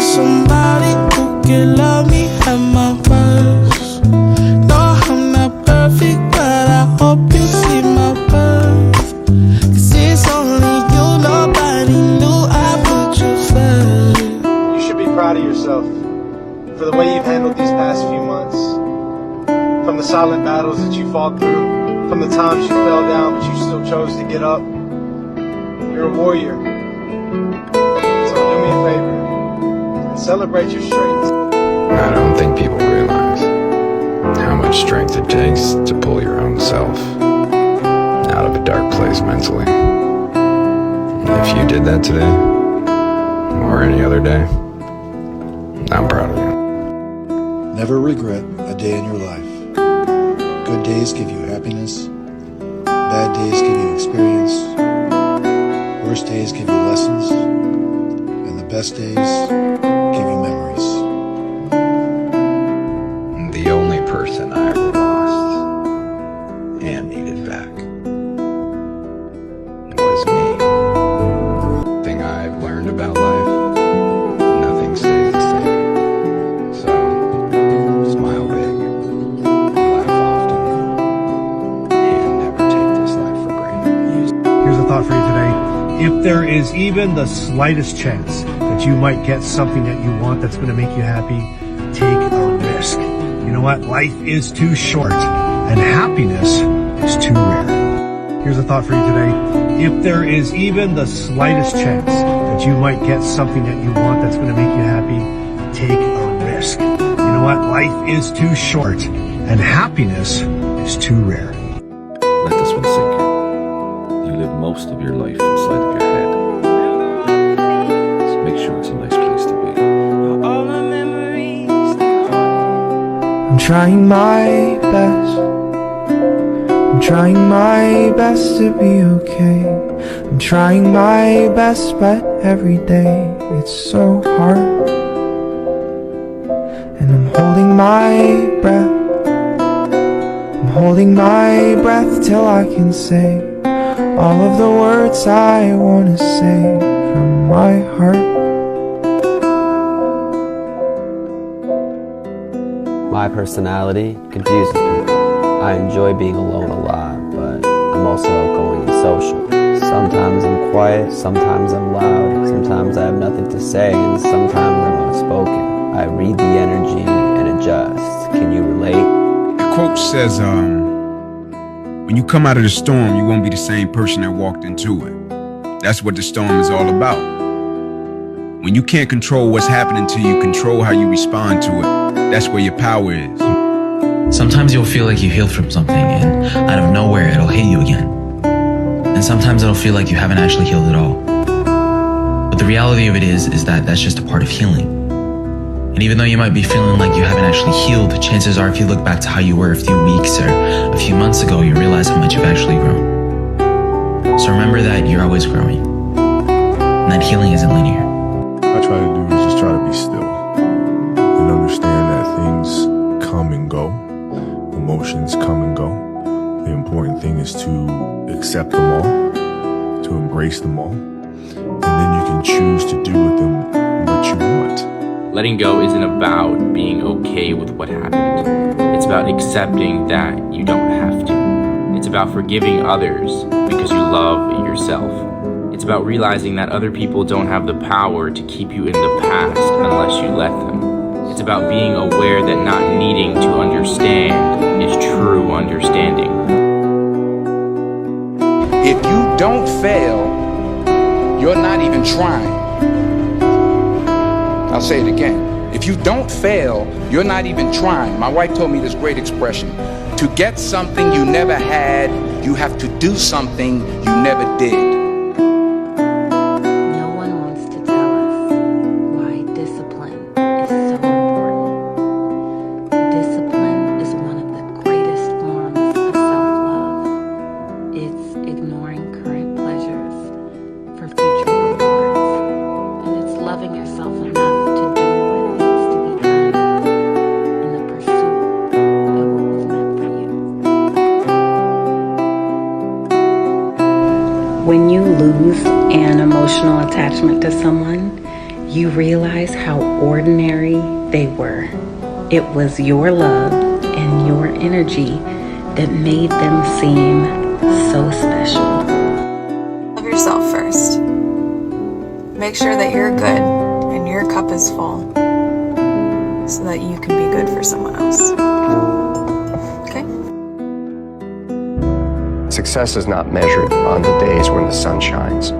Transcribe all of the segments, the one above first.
somebody who can love me at my worst. No, I'm not perfect, but I hope you see my worth. 'Cause it's only you, nobody knew I put you first. You should be proud of yourself for the way you've handled these past few months. From the silent battles that you fought through, from the times you fell down but you still chose to get up. You're a warrior. So do me a favor and celebrate your strengths. I don't think people realize how much strength it takes to pull your own self out of a dark place mentally. If you did that today, or any other day, I'm proud of you. Never regret a day in your life. Good days give you happiness. Bad days give you experience. Worst days give you lessons. And the best days give you memories. The only person I ever lost and needed back was me. The thing I've learned about life, nothing stays the same. So, smile big, laugh often, and never take this life for granted. Here's a thought for you today. If there is even the slightest chance that you might get something that you want that's going to make you happy, take a risk. You know what? Life is too short, and happiness is too rare. Here's a thought for you today. If there is even the slightest chance that you might get something that you want that's going to make you happy, take a risk. You know what? Life is too short, and happiness is too rare. Let this one sink in. You live most of your life inside of your head. So make sure it's a nice place to be. I'm trying my best. I'm trying my best to be okay. I'm trying my best, but every day it's so hard. And I'm holding my breath. I'm holding my breath till I can say all of the words I want to say from my heart. My personality confuses people. I enjoy being alone a lot, but I'm also outgoing and social. Sometimes I'm quiet, sometimes I'm loud, sometimes I have nothing to say, and sometimes I'm outspoken. I read the energy and adjust. Can you relate? The quote says, when you come out of the storm, you won't be the same person that walked into it. That's what the storm is all about. When you can't control what's happening to you, control how you respond to it. That's where your power is. Sometimes you'll feel like you healed from something, and out of nowhere it'll hit you again. And sometimes it'll feel like you haven't actually healed at all. But the reality of it is that that's just a part of healing. And even though you might be feeling like you haven't actually healed, chances are if you look back to how you were a few weeks or a few months ago, you realize how much you've actually grown. So remember that you're always growing, and that healing isn't linear. What I try to do is just try to be still and understand that things come and go, emotions come and go. The important thing is to accept them all, to embrace them all, and then you can choose to do with them what you want. Letting go isn't about being okay with what happened. It's about accepting that you don't have to. It's about forgiving others because you love yourself. It's about realizing that other people don't have the power to keep you in the past unless you let them. It's about being aware that not needing to understand is true understanding. If you don't fail, you're not even trying. I'll say it again. If you don't fail, you're not even trying. My wife told me this great expression. To get something you never had, you have to do something you never did. No one wants to tell us why discipline is so important. Discipline is one of the greatest forms of self-love. It's ignoring current pleasures for future rewards. And it's loving yourself enough to do what needs to be done in the pursuit of what was meant for you. When you lose an emotional attachment to someone, you realize how ordinary they were. It was your love and your energy that made them seem so special. Love yourself first. Make sure that you're good and your cup is full so that you can be good for someone else. Okay? Success is not measured on the days when the sun shines.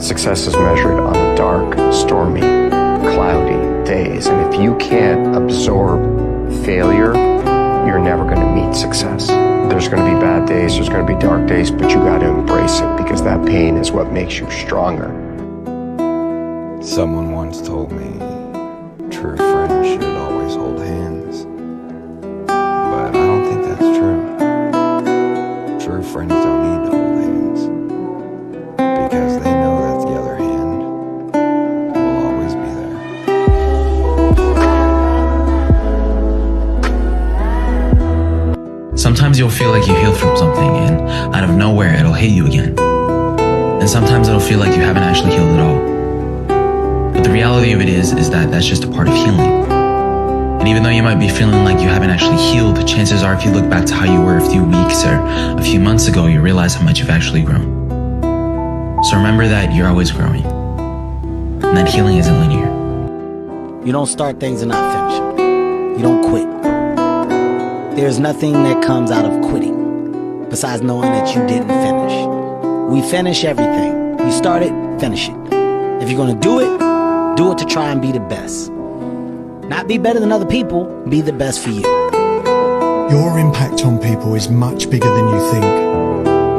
Success is measured on the dark, stormy, cloudy days. And if you can't absorb failure, you're never going to meet success. There's going to be bad days, there's going to be dark days, but you got to embrace it because that pain is what makes you stronger. Someone once told me true friends should always hold hands. But I don't think that's true. True friends don't need to hold hands because they know that the other hand will always be there. Sometimes you'll feel like you healed from something and out of nowhere it'll hit you again. And sometimes it'll feel like you haven't actually healed at all. But the reality of it is that that's just a part of healing. And even though you might be feeling like you haven't actually healed, chances are if you look back to how you were a few weeks or a few months ago, you realize how much you've actually grown. So remember that you're always growing. And that healing isn't linear. You don't start things and not finish them. You don't quit. There's nothing that comes out of quitting besides knowing that you didn't finish. We finish everything. You start it, finish it. If you're going to do it to try and be the best. Not be better than other people, be the best for you. Your impact on people is much bigger than you think.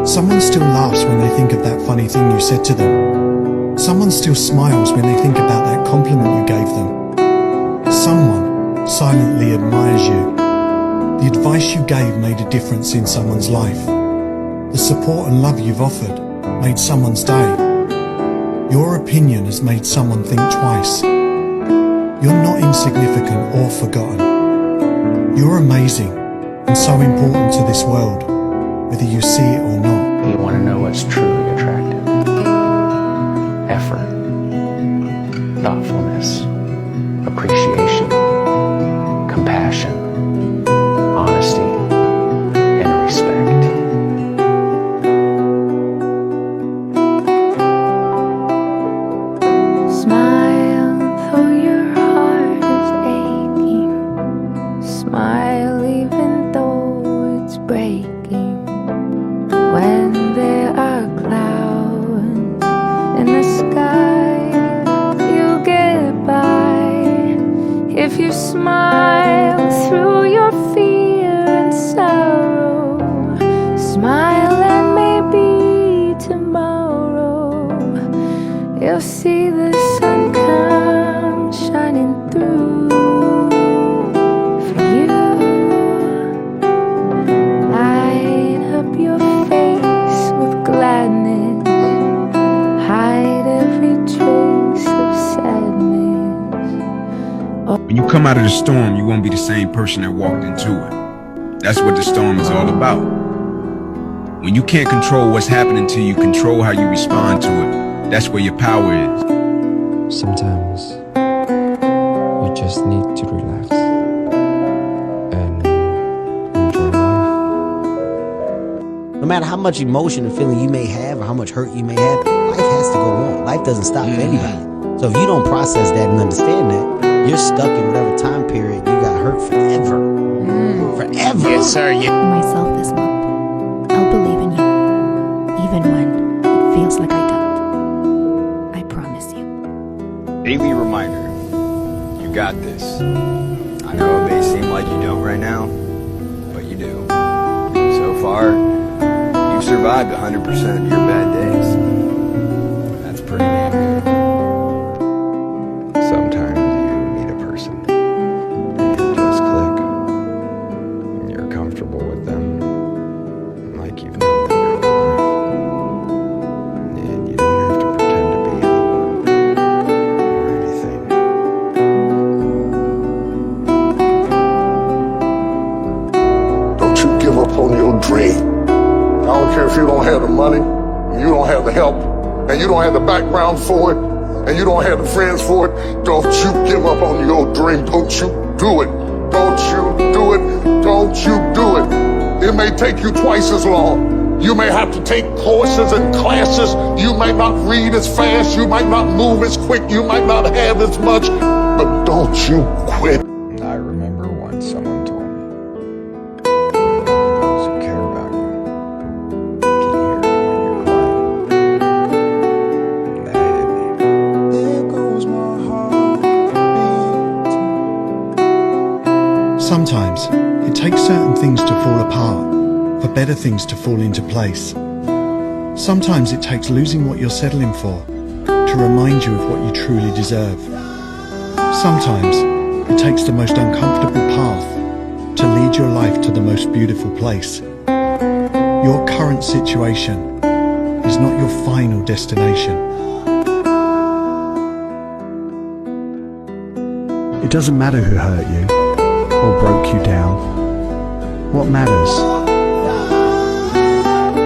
Someone still laughs when they think of that funny thing you said to them. Someone still smiles when they think about that compliment you gave them. Someone silently admires you. The advice you gave made a difference in someone's life. The support and love you've offered made someone's day. Your opinion has made someone think twice. You're not insignificant or forgotten. You're amazing and so important to this world, whether you see it or not. You want to know what's truly attractive? Effort, thoughtfulness, appreciation, compassion, honesty, and respect. Smile though your heart is aching. Smile even though it's breaking. When there are clouds in the sky, you'll get by. If you smile through your fear and sorrow, smile and maybe tomorrow you'll see the sun come shining through for you. Light up your face with gladness, hide every trace of sadness. When you come out of the storm, you won't be the same person that walked into it. That's what the storm is all about. When you can't control what's happening to you, control how you respond to it. That's where your power is. Sometimes you just need to relax and enjoy life. No matter how much emotion and feeling you may have or how much hurt you may have, life has to go on. Life doesn't stop for anybody. So if you don't process that and understand that, you're stuck in whatever time period you got hurt forever. Forever. Yes, sir. Myself this month. I'll believe in you, even when it feels like I don't. I promise you. Daily reminder, you got this. I know it may seem like you don't right now, but you do. So far, you've survived 100% of your bad days. That's pretty damn good. Sometimes you meet a person and you just click. And you're comfortable with them like you've known them your whole life. And you don't have to pretend to be anyone or anything. Don't you give up on your dream. I don't care if you don't have the money, you don't have the help, and you don't have the background for it. and you don't have the friends for it, don't you give up on your dream. Don't you do it. Don't you do it. Don't you do it. It may take you twice as long. You may have to take courses and classes. You might not read as fast. You might not move as quick. You might not have as much. But don't you quit. I remember once someone told me, those who care about you can hear you when you're quiet. And that hit me. There goes my heart. Sometimes it takes certain things to fall apart for better things to fall into place. Sometimes it takes losing what you're settling for to remind you of what you truly deserve. Sometimes it takes the most uncomfortable path to lead your life to the most beautiful place. Your current situation is not your final destination. It doesn't matter who hurt you or broke you down. What matters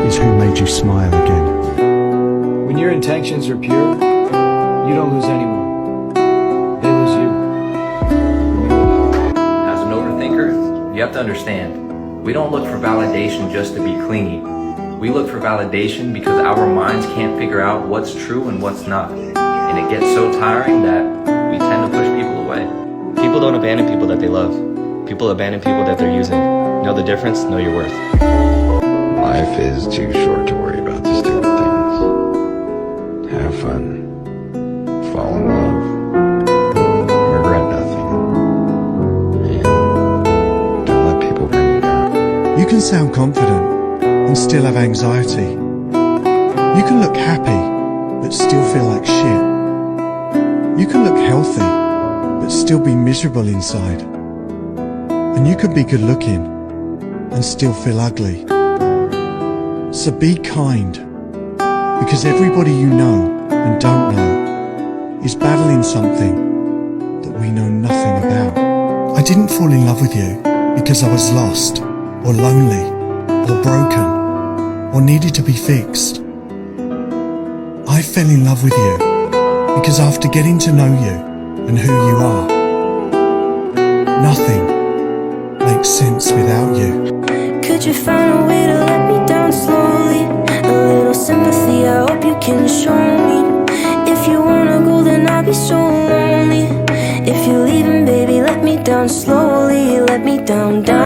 is who made you smile again. When your intentions are pure, you don't lose anyone. They lose you. As an overthinker, you have to understand, we don't look for validation just to be clingy. We look for validation because our minds can't figure out what's true and what's not. And it gets so tiring that we tend to push people away. People don't abandon people that they love. People abandon people that they're using. Know the difference, know your worth. Life is too short to worry about the stupid things. Have fun. Fall in love. Regret nothing. And don't let people bring you down. You can sound confident and still have anxiety. You can look happy but still feel like shit. You can look healthy but still be miserable inside. And you could be good looking and still feel ugly. So be kind, because everybody you know and don't know is battling something that we know nothing about. I didn't fall in love with you because I was lost, or lonely, or broken, or needed to be fixed. I fell in love with you because after getting to know you and who you are, nothing makes sense without you. Could you find a way to let me down slowly? A little sympathy, I hope you can show me. If you wanna go, then I'll be so lonely. If you're leaving, baby, let me down slowly. Let me down, down.